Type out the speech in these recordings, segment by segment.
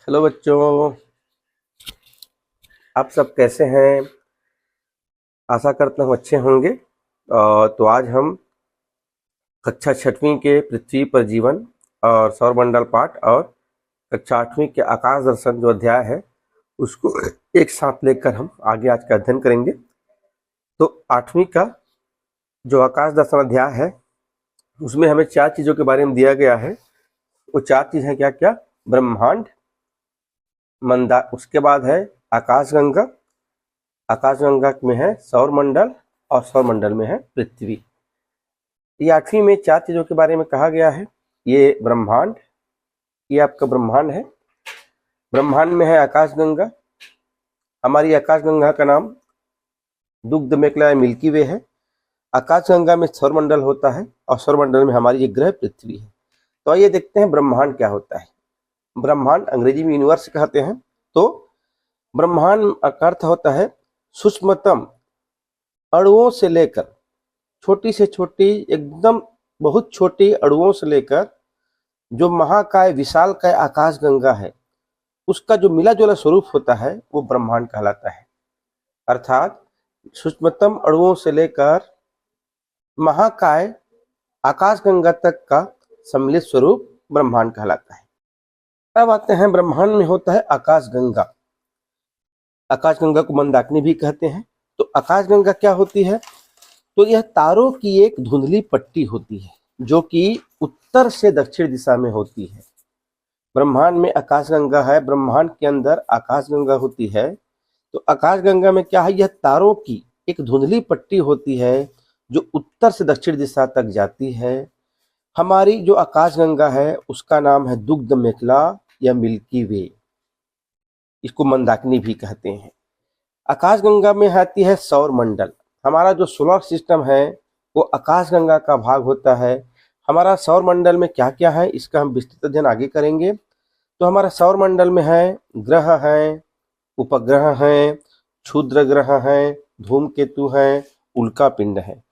Hello बच्चों, आप सब कैसे हैं? आशा करता हूँ अच्छे होंगे। तो आज हम कक्षा 6वीं के पृथ्वी पर जीवन और सौरमंडल पाठ और कक्षा 8वीं के आकाश दर्शन जो अध्याय है उसको एक साथ लेकर हम आगे आज का अध्ययन करेंगे। तो 8वीं का जो आकाश दर्शन अध्याय है उसमें हमें 4 चीज़ों के बारे में दिया गया है। वो 4 चीज़ हैं क्या क्या? ब्रह्मांड, उसके बाद है आकाशगंगा, आकाशगंगा में है सौरमंडल और सौरमंडल में है पृथ्वी। ये 8वीं में 4 चीज़ों के बारे में कहा गया है। ये ब्रह्मांड, ये आपका ब्रह्मांड है। ब्रह्मांड में है आकाशगंगा। हमारी आकाशगंगा का नाम दुग्ध मेखला मिल्की वे है। आकाशगंगा में सौरमंडल होता है और सौरमंडल में हमारी ये ग्रह पृथ्वी है। तो आइए देखते हैं ब्रह्मांड क्या होता है। ब्रह्मांड अंग्रेजी में यूनिवर्स कहते हैं। तो ब्रह्मांड का अर्थ होता है सूक्ष्मतम अणुओं से लेकर छोटी से छोटी, एकदम बहुत छोटी अणुओं से लेकर जो महाकाय विशालकाय आकाशगंगा है उसका जो मिला जुला स्वरूप होता है वो ब्रह्मांड कहलाता है। अर्थात सूक्ष्मतम अणुओं से लेकर महाकाय आकाशगंगा तक का सम्मिलित स्वरूप ब्रह्मांड कहलाता है। अब आते हैं ब्रह्मांड में होता है आकाशगंगा। आकाशगंगा को मंदाकिनी भी कहते हैं। तो आकाशगंगा क्या होती है? तो यह तारों की एक धुंधली पट्टी होती है जो कि उत्तर से दक्षिण दिशा में होती है। ब्रह्मांड में आकाशगंगा है, ब्रह्मांड के अंदर आकाशगंगा होती है। तो आकाशगंगा में क्या है? यह तारों की एक धुंधली पट्टी होती है जो उत्तर से दक्षिण दिशा तक जाती है। हमारी जो आकाशगंगा है उसका नाम है दुग्ध मेखला या मिल्की वे, इसको मंदाकिनी भी कहते हैं। आकाशगंगा में आती है सौरमंडल। हमारा जो सोलर सिस्टम है वो आकाशगंगा का भाग होता है। हमारा सौरमंडल में क्या क्या है इसका हम विस्तृत अध्ययन आगे करेंगे। तो हमारा सौरमंडल में है ग्रह हैं, उपग्रह हैं, क्षुद्र ग्रह हैं, धूमकेतु हैं, उल्का पिंड है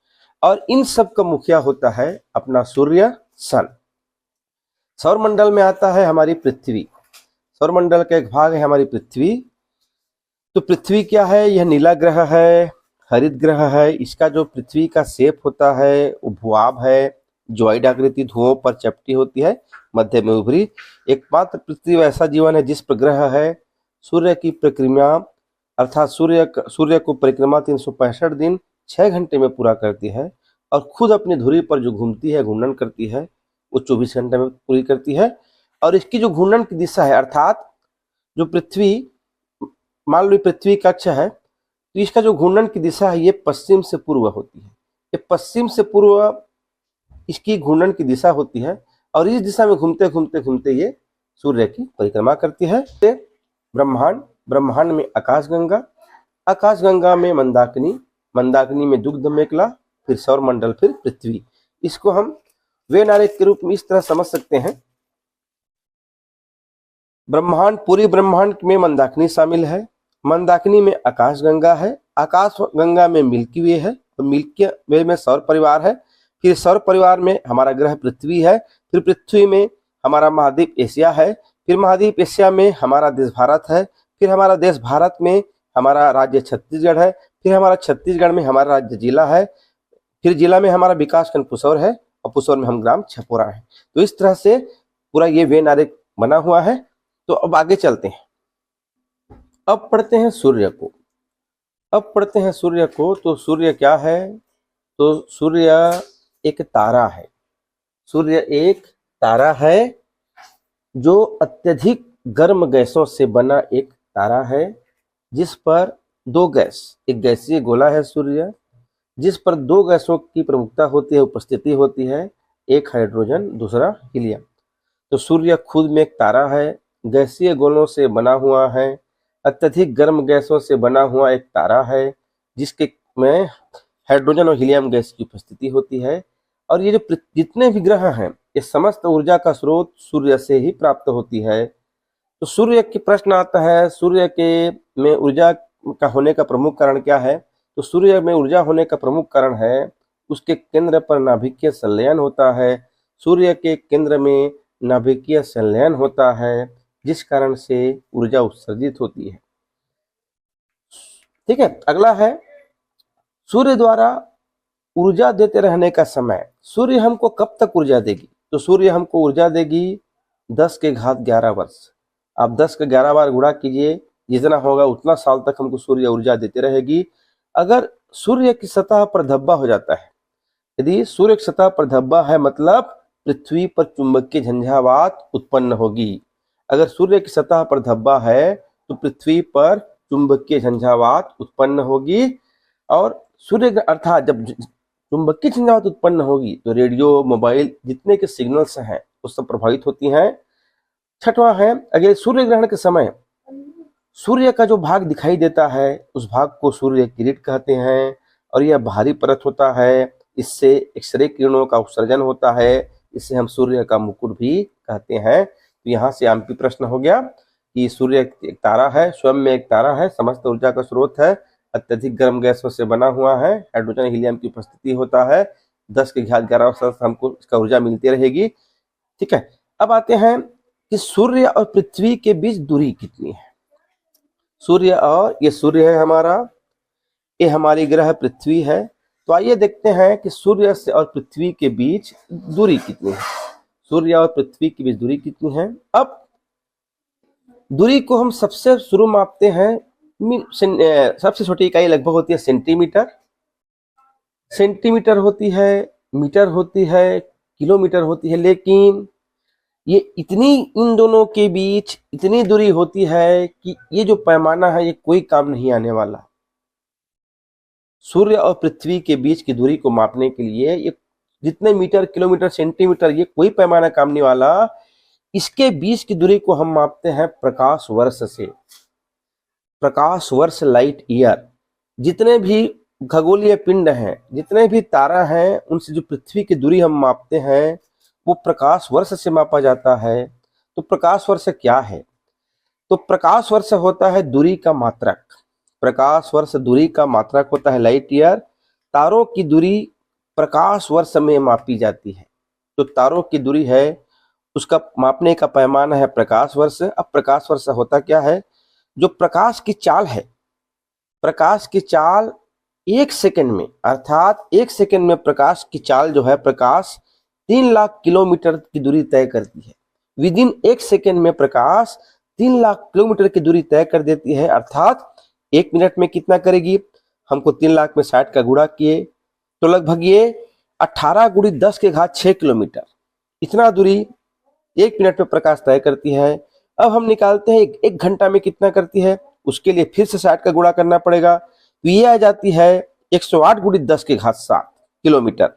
और इन सब का मुखिया होता है अपना सूर्य सन। सौरमंडल में आता है हमारी पृथ्वी। सौरमंडल का एक भाग है हमारी पृथ्वी। तो पृथ्वी क्या है? यह नीला ग्रह है, हरित ग्रह है। इसका जो पृथ्वी का शेप होता है वो भूआब है, ज्वाइड आकृति धुओं पर चपटी होती है, मध्य में उभरी। एकमात्र पृथ्वी ऐसा जीवन है जिस पर ग्रह है सूर्य की परिक्रमा, अर्थात सूर्य को परिक्रमा 365 दिन 6 घंटे में पूरा करती है और खुद अपनी धुरी पर जो घूमती है, घूर्णन करती है, वो 24 घंटे में पूरी करती है। और इसकी जो घूर्णन की दिशा है, अर्थात जो पृथ्वी, मान लो पृथ्वी का अक्ष है तो इसका जो घूर्णन की दिशा है ये पश्चिम से पूर्व होती है। ये पश्चिम से पूर्व इसकी घूर्णन की दिशा होती है और इस दिशा में घूमते घूमते घूमते ये सूर्य की परिक्रमा करती है। ब्रह्मांड में आकाशगंगा, आकाशगंगा में मंदाकिनी, मंदाकिनी में दुग्ध मेखला, फिर सौरमंडल, फिर पृथ्वी। इसको हम वेन आरेख के रूप में इस तरह समझ सकते हैं। ब्रह्मांड, पूरी ब्रह्मांड में मंदाकिनी शामिल है। मंदाकिनी में आकाशगंगा है, आकाशगंगा में मिल्की वे है और मिल्की वे में सौर परिवार है। फिर सौर परिवार में हमारा ग्रह पृथ्वी है। फिर पृथ्वी में हमारा महाद्वीप एशिया है। फिर महाद्वीप एशिया में हमारा देश भारत है। फिर हमारा देश भारत में हमारा राज्य छत्तीसगढ़ है। फिर हमारा छत्तीसगढ़ में हमारा राज्य जिला है। फिर जिला में हमारा विकासखंड पुसौर है और पुसौर में हम ग्राम छपोरा है। तो इस तरह से पूरा ये वेन आरेख बना हुआ है। तो अब आगे चलते हैं। अब पढ़ते हैं सूर्य को। तो सूर्य क्या है? तो सूर्य एक तारा है। सूर्य एक तारा है जो अत्यधिक गर्म गैसों से बना एक तारा है जिस पर 2 गैस, एक गैसीय गोला है सूर्य, जिस पर 2 गैसों की प्रमुखता होती है, उपस्थिति होती है, एक हाइड्रोजन, दूसरा हीलियम। तो सूर्य खुद में एक तारा है, गैसीय गोलों से बना हुआ है, अत्यधिक गर्म गैसों से बना हुआ एक तारा है जिसके में हाइड्रोजन और हीलियम गैस की उपस्थिति होती है। और ये जो जितने भी ग्रह हैं ये समस्त ऊर्जा का स्रोत सूर्य से ही प्राप्त होती है। तो सूर्य के प्रश्न आता है, सूर्य के में ऊर्जा का होने का प्रमुख कारण क्या है? तो सूर्य में ऊर्जा होने का प्रमुख कारण है उसके केंद्र पर नाभिकीय संलयन होता है। सूर्य के केंद्र में नाभिकीय संलयन होता है जिस कारण से ऊर्जा उत्सर्जित होती है। ठीक है, अगला है सूर्य द्वारा ऊर्जा देते रहने का समय। सूर्य हमको कब तक ऊर्जा देगी? तो सूर्य हमको ऊर्जा देगी 10 के घात 11 वर्ष। आप 10 के 11 बार गुणा कीजिए, जितना होगा उतना साल तक हमको सूर्य ऊर्जा देते रहेगी। अगर सूर्य की सतह पर धब्बा हो जाता है, यदि सूर्य की सतह पर धब्बा है मतलब पृथ्वी पर चुंबकीय झंझावात उत्पन्न होगी। अगर सूर्य की सतह पर धब्बा है तो पृथ्वी पर चुंबकीय झंझावात उत्पन्न होगी, और सूर्य अर्थात जब चुंबकीय झंझावात उत्पन्न होगी तो रेडियो, मोबाइल जितने के सिग्नल्स हैं वो सब प्रभावित होती हैं। छठवां है, अगर सूर्य ग्रहण के समय सूर्य का जो भाग दिखाई देता है उस भाग को सूर्य किरीट कहते हैं, और यह बाहरी परत होता है। इससे एक्सरे किरणों का उत्सर्जन होता है, इससे हम सूर्य का मुकुट भी कहते हैं। तो यहाँ से एमपी प्रश्न हो गया कि सूर्य एक तारा है, स्वयं में एक तारा है, समस्त ऊर्जा का स्रोत है, अत्यधिक गर्म गैसों से बना हुआ है, हाइड्रोजन हीलियम की उपस्थिति होता है, 10 के घात 11 से हमको इसका ऊर्जा मिलती रहेगी। ठीक है, अब आते हैं कि सूर्य और पृथ्वी के बीच दूरी कितनी है। सूर्य और ये सूर्य है हमारा, ये हमारी ग्रह पृथ्वी है। तो आइए देखते हैं कि सूर्य से और पृथ्वी के बीच दूरी कितनी है। सूर्य और पृथ्वी के बीच दूरी कितनी है? अब दूरी को हम सबसे शुरू मापते हैं, सबसे छोटी इकाई लगभग होती है सेंटीमीटर, सेंटीमीटर होती है, मीटर होती है, किलोमीटर होती है। लेकिन ये इतनी इन दोनों के बीच इतनी दूरी होती है कि ये जो पैमाना है ये कोई काम नहीं आने वाला। सूर्य और पृथ्वी के बीच की दूरी को मापने के लिए ये जितने मीटर, किलोमीटर, सेंटीमीटर, ये कोई पैमाना काम नहीं वाला। इसके बीच की दूरी को हम मापते हैं प्रकाश वर्ष से। प्रकाश वर्ष, लाइट ईयर। जितने भी खगोलीय पिंड हैं, जितने भी तारा हैं, उनसे जो पृथ्वी की दूरी हम मापते हैं वो प्रकाश वर्ष से मापा जाता है। तो प्रकाश वर्ष क्या है? तो प्रकाश वर्ष होता है दूरी का मात्रक। प्रकाश वर्ष दूरी का मात्रक होता है, लाइट ईयर। तारों की दूरी प्रकाश वर्ष में मापी जाती है। तो तारों की दूरी है, उसका मापने का पैमाना है प्रकाश वर्ष। अब प्रकाश वर्ष होता क्या है? जो प्रकाश की चाल है, प्रकाश की चाल 1 सेकंड में, अर्थात 1 सेकंड में प्रकाश की चाल जो है, प्रकाश 3 लाख किलोमीटर की दूरी तय करती है। विद इन 1 सेकंड में प्रकाश 3 लाख किलोमीटर की दूरी तय कर देती है। अर्थात 1 मिनट में कितना करेगी? हमको 3 लाख में 60 का गुणा किए तो लगभग ये 18 गुणी 10 के घात 6 किलोमीटर, इतना दूरी 1 मिनट में प्रकाश तय करती है। अब हम निकालते हैं 1 घंटा में कितना करती है, उसके लिए फिर से 60 का गुणा करना पड़ेगा। तो ये आ जाती है 108 गुणी 10 के घात 7 किलोमीटर।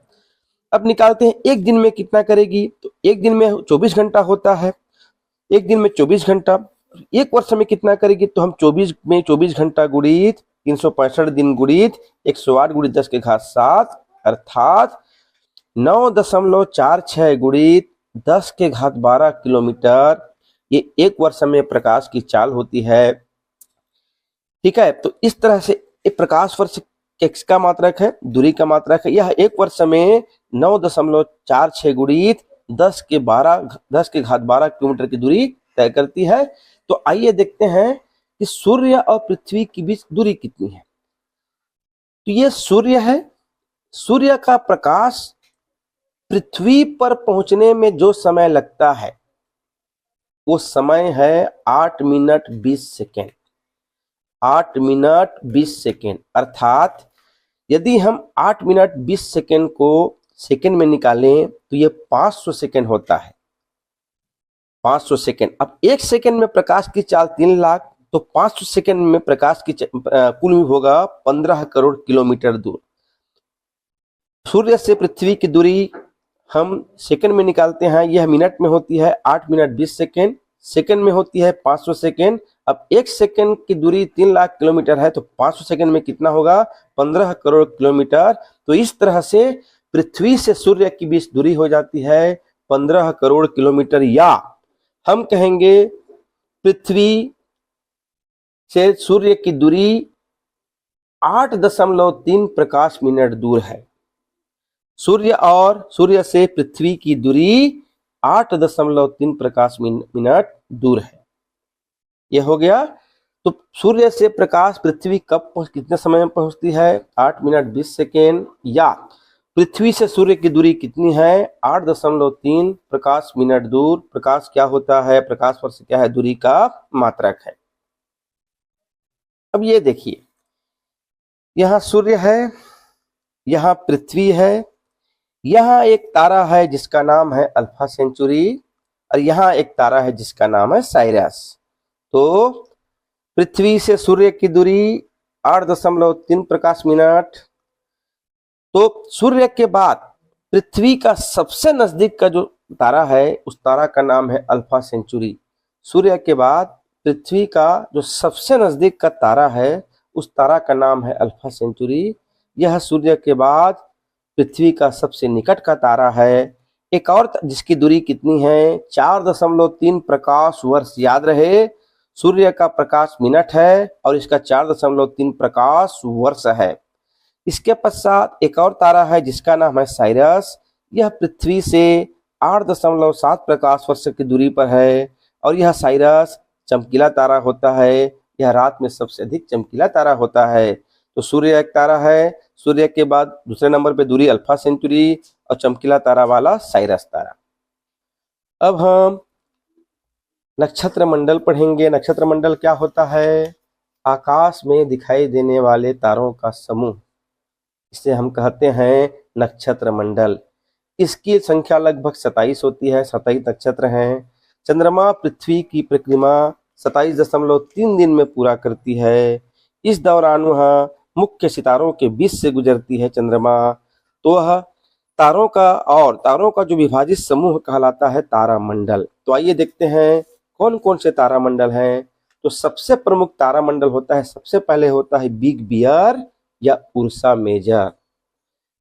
अब निकालते हैं 1 दिन में कितना करेगी, तो 1 दिन में 24 घंटा होता है। 1 दिन में 24 घंटा। 1 वर्ष में कितना करेगी, तो हम 24 में 24 घंटा गुणित 365 दिन गुणित 108 गुणित 10 के घात 7, अर्थात 9.46 गुणित 10 के घात 12 किलोमीटर, ये 1 वर्ष में प्रकाश की चाल होती है। ठीक है, तो इस तरह से एक प्रकाश वर्ष किसका मात्रक है? दूरी का मात्रक है। यह 1 वर्ष में 9.46 गुणित 10 के घात 12 किलोमीटर की दूरी तय करती है। तो आइए देखते हैं कि सूर्य और पृथ्वी के बीच दूरी कितनी है। तो ये सूर्य है, सूर्य का प्रकाश पृथ्वी पर पहुंचने में जो समय लगता है वो समय है 8 मिनट 20 सेकेंड। 8 मिनट 20 सेकेंड, अर्थात यदि हम 8 मिनट 20 सेकेंड को सेकेंड में निकालें तो ये 500 सेकेंड होता है। 500 सेकेंड। अब 1 सेकेंड में प्रकाश की चाल 3 लाख, तो 500 सेकेंड में प्रकाश की कुल होगा 15 करोड़ किलोमीटर दूर। सूर्य से पृथ्वी की दूरी हम सेकेंड में निकालते हैं, यह मिनट में होती है 8 मिनट 20 सेकेंड, सेकेंड में होती है 500 सेकेंड। अब 1 सेकेंड की दूरी 3 लाख किलोमीटर है, तो 500 सेकेंड में कितना होगा? 15 करोड़ किलोमीटर। तो इस तरह से पृथ्वी से सूर्य के बीच दूरी हो जाती है 15 करोड़ किलोमीटर, या हम कहेंगे पृथ्वी से सूर्य की दूरी 8.3 प्रकाश मिनट दूर है। सूर्य से पृथ्वी की दूरी 8.3 प्रकाश मिनट दूर है। ये हो गया। तो सूर्य से प्रकाश पृथ्वी कितने समय में पहुंचती है? 8 मिनट 20 सेकेंड। या पृथ्वी से सूर्य की दूरी कितनी है? 8.3 प्रकाश मिनट दूर। प्रकाश क्या होता है? प्रकाश वर्ष क्या है? दूरी का मात्रक है। अब ये देखिए, यहाँ सूर्य है, यहाँ पृथ्वी है, यहाँ एक तारा है जिसका नाम है अल्फा सेंचुरी, और यहाँ एक तारा है जिसका नाम है साइरस। तो पृथ्वी से सूर्य की दूरी 8.3 प्रकाश मिनट। तो सूर्य के बाद पृथ्वी का सबसे नजदीक का जो तारा है उस तारा का नाम है अल्फा सेंचुरी। सूर्य के बाद पृथ्वी का जो सबसे नजदीक का तारा है उस तारा का नाम है अल्फा सेंचुरी। यह सूर्य के बाद पृथ्वी का सबसे निकट का तारा है। एक और जिसकी दूरी कितनी है? 4.3 प्रकाश वर्ष। याद रहे, सूर्य का प्रकाश मिनट है और इसका 4.3 प्रकाश वर्ष है। इसके पश्चात एक और तारा है जिसका नाम है साइरस। यह पृथ्वी से 8.7 प्रकाश वर्ष की दूरी पर है, और यह साइरस चमकीला तारा होता है। यह रात में सबसे अधिक चमकीला तारा होता है। तो सूर्य एक तारा है, सूर्य के बाद दूसरे नंबर पे दूरी अल्फा सेंचुरी, और चमकीला तारा वाला साइरस तारा। अब हम नक्षत्र मंडल पढ़ेंगे। नक्षत्र मंडल क्या होता है? आकाश में दिखाई देने वाले तारों का समूह, इसे हम कहते हैं नक्षत्र मंडल। इसकी संख्या लगभग 27 होती है। 27 नक्षत्र हैं। चंद्रमा पृथ्वी की परिक्रमा 27.3 दिन में पूरा करती है। इस दौरान वह मुख्य सितारों के बीच से गुजरती है चंद्रमा। तो वह तारों का जो विभाजित समूह कहलाता है तारामंडल। तो आइए देखते हैं कौन कौन से तारामंडल हैं। तो सबसे प्रमुख तारामंडल होता है, सबसे पहले होता है बिग बियर या उर्सा मेजर।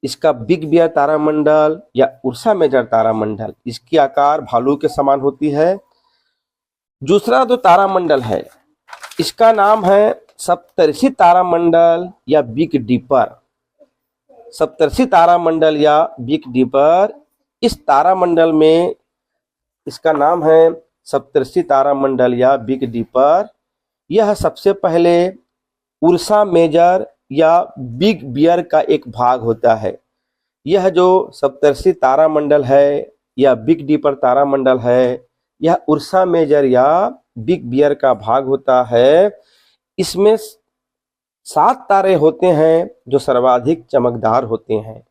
इसका बिग बियर तारामंडल या उर्सा मेजर तारामंडल, इसकी आकार भालू के समान होती है। दूसरा जो तारामंडल है इसका नाम है सप्तर्षि तारामंडल या बिग डीपर। सप्तर्षि तारामंडल या बिग डीपर, इस तारामंडल में इसका नाम है सप्तर्षि तारामंडल या बिग डीपर। यह सबसे पहले उर्सा मेजर या बिग बियर का एक भाग होता है। यह जो सप्तर्षि तारामंडल है या बिग डीपर तारामंडल है, यह उर्सा मेजर या बिग बियर का भाग होता है। इसमें 7 तारे होते हैं जो सर्वाधिक चमकदार होते हैं,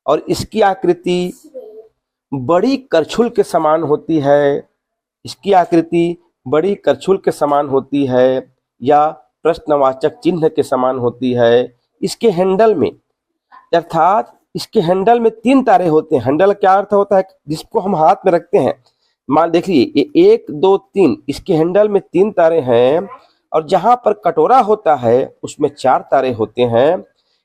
और इसकी आकृति बड़ी करछुल के समान होती है। इसकी आकृति बड़ी करछुल के समान होती है या प्रश्नवाचक चिन्ह के समान होती है। इसके हैंडल में, अर्थात इसके हैंडल में 3 तारे होते हैं। हैंडल क्या अर्थ होता है? जिसको हम हाथ में रखते हैं। मान देखिए, ये 1 2 3, इसके हैंडल में 3 तारे हैं, और जहां पर कटोरा होता है उसमें 4 तारे होते हैं।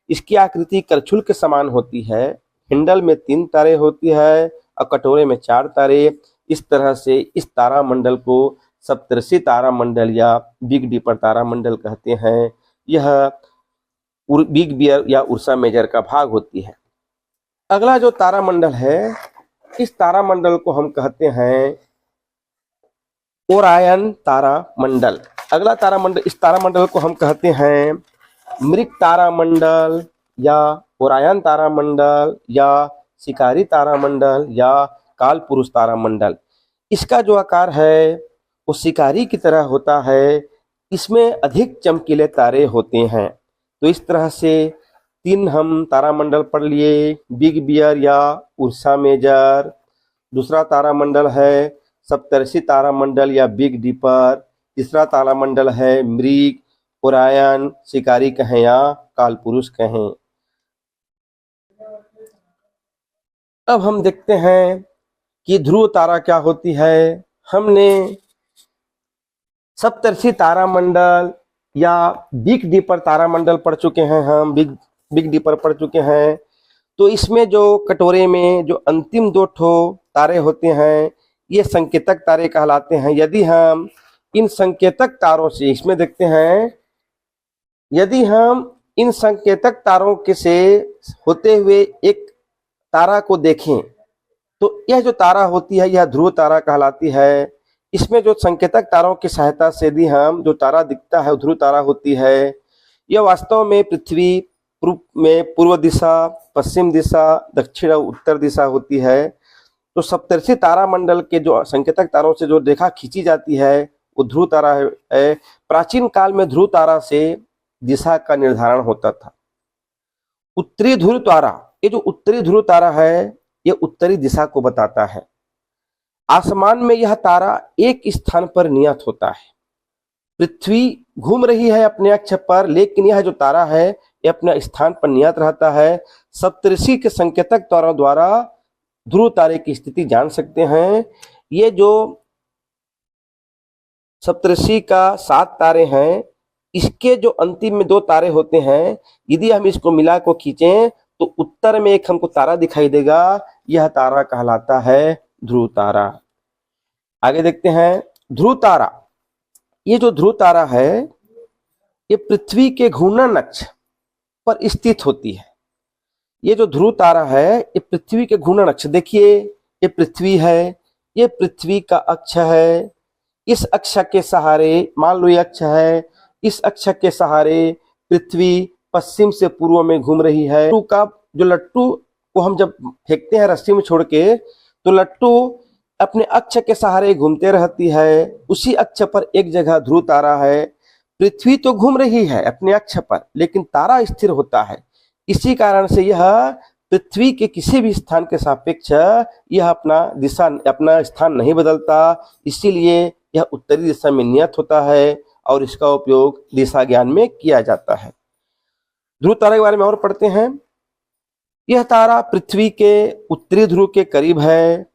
इसकी आकृति करछुल के समान होती है। हैंडल में 3 तारे होती है और कटोरे में 4 तारे। इस तरह से इस तारामंडल को सप्तर्षि तारामंडल या बिग डीपर तारामंडल कहते हैं। यह बिग बियर या उर्सा मेजर का भाग होती है। अगला जो तारामंडल है, इस तारामंडल को हम कहते हैं ओरायन तारामंडल। अगला तारामंडल, इस तारामंडल को हम कहते हैं मृग तारामंडल या ओरायन तारामंडल या शिकारी तारामंडल या कालपुरुष तारामंडल। इसका जो आकार है वो शिकारी की तरह होता है। इसमें अधिक चमकीले तारे होते हैं। तो इस तरह से 3 हम तारामंडल पढ़ लिए, बिग बियर या उर्सा मेजर। दूसरा तारामंडल है सप्तर्षि तारामंडल या बिग डीपर। तीसरा तारामंडल है मृग, ओरायन, शिकारी कहें या कालपुरुष कहें। अब हम देखते हैं कि ध्रुव तारा क्या होती है। हमने सप्तर्षि तारामंडल या बिग डीपर तारामंडल पढ़ चुके हैं। हम बिग डीपर पढ़ चुके हैं। तो इसमें जो कटोरे में जो अंतिम 2 ठो तारे होते हैं, ये संकेतक तारे कहलाते हैं। यदि हम इन संकेतक तारों से, इसमें देखते हैं, यदि हम इन संकेतक तारों के से होते हुए एक तारा को देखें, तो यह जो तारा होती है यह ध्रुव तारा कहलाती है। इसमें जो संकेतक तारों की सहायता से यदि हम जो तारा दिखता है ध्रुव तारा होती है, यह वास्तव में पृथ्वी पूर्व दिशा, पश्चिम दिशा, दक्षिण और उत्तर दिशा होती है। तो सप्तर्षि तारामंडल के जो संकेतक तारों से जो रेखा खींची जाती है वो ध्रुव तारा है। प्राचीन काल में ध्रुव तारा से दिशा का निर्धारण होता था। उत्तरी ध्रुव तारा, ये जो उत्तरी ध्रुव तारा है ये उत्तरी दिशा को बताता है। आसमान में यह तारा एक स्थान पर नियत होता है। पृथ्वी घूम रही है अपने अक्ष पर, लेकिन यह जो तारा है ये अपने स्थान पर नियत रहता है। सप्तऋषि के संकेतक तारों द्वारा ध्रुव तारे की स्थिति जान सकते हैं। ये जो सप्तऋषि का 7 तारे हैं, इसके जो अंतिम में 2 तारे होते हैं, यदि हम इसको मिला को खींचें तो उत्तर में एक हमको तारा दिखाई देगा, यह तारा कहलाता है ध्रुव तारा। आगे देखते हैं ध्रुव तारा। ये जो ध्रुव तारा है ये पृथ्वी के घूर्णन अक्ष पर स्थित होती है। ये जो ध्रुव तारा है ये पृथ्वी के घूर्णन अक्ष, देखिए ये पृथ्वी है, ये पृथ्वी का अक्ष है। इस अक्ष के सहारे, मान लो ये अक्ष है, इस अक्ष के सहारे पृथ्वी पश्चिम से पूर्व में घूम रही है। लट्टू का जो लट्टू को हम जब फेंकते हैं रस्सी में छोड़ के, तो लट्टू अपने अक्ष के सहारे घूमते रहती है। उसी अक्ष पर एक जगह ध्रुव तारा है। पृथ्वी तो घूम रही है अपने अक्ष पर, लेकिन तारा स्थिर होता है। इसी कारण से यह पृथ्वी के किसी भी स्थान के सापेक्ष यह अपना स्थान नहीं बदलता। इसीलिए यह उत्तरी दिशा में नियत होता है और इसका उपयोग दिशा ज्ञान में किया जाता है। ध्रुव तारा के बारे में और पढ़ते हैं। यह तारा पृथ्वी के उत्तरी ध्रुव के करीब है,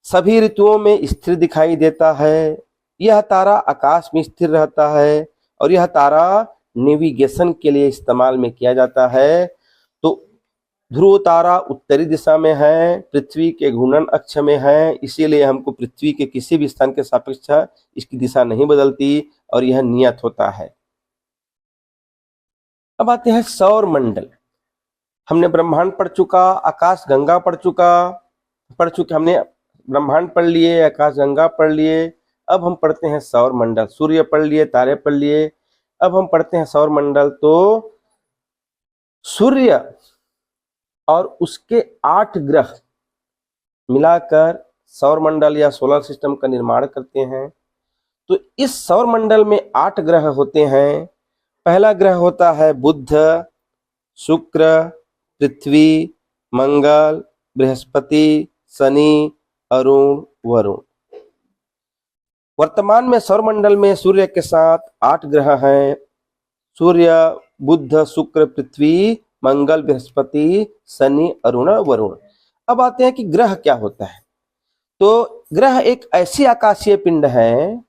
सभी ऋतुओं में स्थिर दिखाई देता है। यह तारा आकाश में स्थिर रहता है और यह तारा नेविगेशन के लिए इस्तेमाल में किया जाता है। तो ध्रुव तारा उत्तरी दिशा में है, पृथ्वी के घूर्णन अक्ष में है, इसीलिए हमको पृथ्वी के किसी भी स्थान के सापेक्ष इसकी दिशा नहीं बदलती और यह नियत होता है। अब आते हैं सौर मंडल। हमने ब्रह्मांड पढ़ चुका, आकाश गंगा पढ़ चुके, हमने ब्रह्मांड पढ़ लिए, आकाश गंगा पढ़ लिए। अब हम पढ़ते हैं सौर मंडल। सूर्य पढ़ लिए, तारे पढ़ लिए, अब हम पढ़ते हैं सौर मंडल। तो सूर्य और उसके 8 ग्रह मिलाकर सौर मंडल या सोलर सिस्टम का निर्माण करते हैं। तो इस सौर मंडल में 8 ग्रह होते हैं। पहला ग्रह होता है बुध, शुक्र, पृथ्वी, मंगल, बृहस्पति, शनि, अरुण, वरुण। वर्तमान में सौर मंडल में सूर्य के साथ 8 ग्रह हैं। सूर्य, बुध, शुक्र, पृथ्वी, मंगल, बृहस्पति, शनि, अरुण, वरुण। अब आते हैं कि ग्रह क्या होता है। तो ग्रह एक ऐसी आकाशीय पिंड है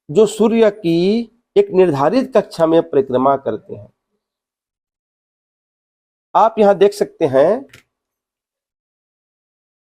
जो सूर्य की एक निर्धारित कक्षा में परिक्रमा करते हैं। आप यहां देख सकते हैं